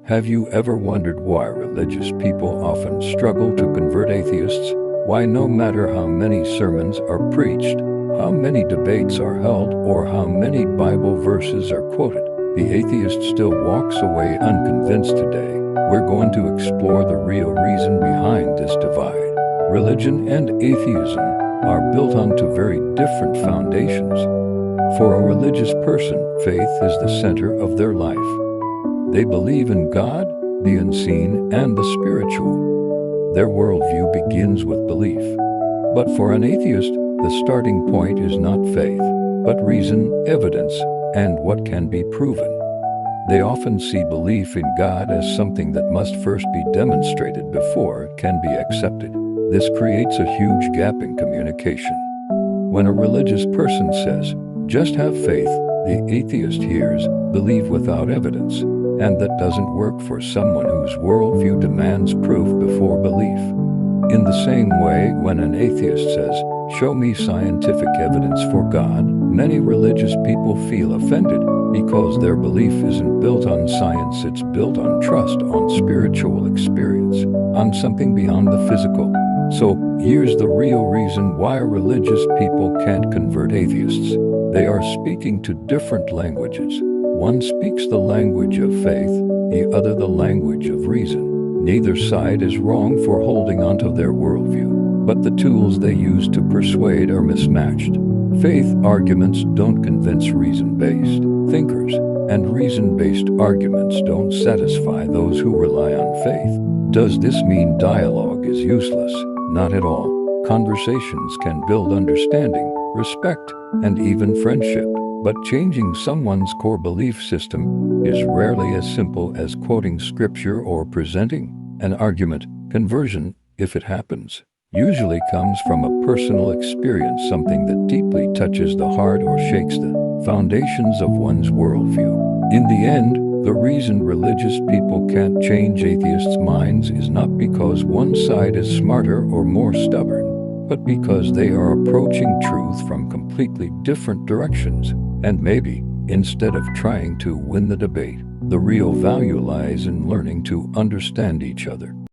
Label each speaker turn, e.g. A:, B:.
A: Have you ever wondered why religious people often struggle to convert atheists? Why no matter how many sermons are preached, how many debates are held, or how many Bible verses are quoted, the atheist still walks away unconvinced today? We're going to explore the real reason behind this divide. Religion and atheism are built onto very different foundations. For a religious person, faith is the center of their life. They believe in God, the unseen, and the spiritual. Their worldview begins with belief. But for an atheist, the starting point is not faith, but reason, evidence, and what can be proven. They often see belief in God as something that must first be demonstrated before it can be accepted. This creates a huge gap in communication. When a religious person says, "Just have faith," the atheist hears, "Believe without evidence." And that doesn't work for someone whose worldview demands proof before belief. In the same way, when an atheist says, "Show me scientific evidence for God," many religious people feel offended because their belief isn't built on science, it's built on trust, on spiritual experience, on something beyond the physical. So here's the real reason why religious people can't convert atheists. They are speaking to different languages. One speaks the language of faith, the other the language of reason. Neither side is wrong for holding onto their worldview, but the tools they use to persuade are mismatched. Faith arguments don't convince reason-based thinkers, and reason-based arguments don't satisfy those who rely on faith. Does this mean dialogue is useless? Not at all. Conversations can build understanding, respect, and even friendship. But changing someone's core belief system is rarely as simple as quoting scripture or presenting an argument. Conversion, if it happens, usually comes from a personal experience, something that deeply touches the heart or shakes the foundations of one's worldview. In the end, the reason religious people can't change atheists' minds is not because one side is smarter or more stubborn, but because they are approaching truth from completely different directions. And maybe, instead of trying to win the debate, the real value lies in learning to understand each other.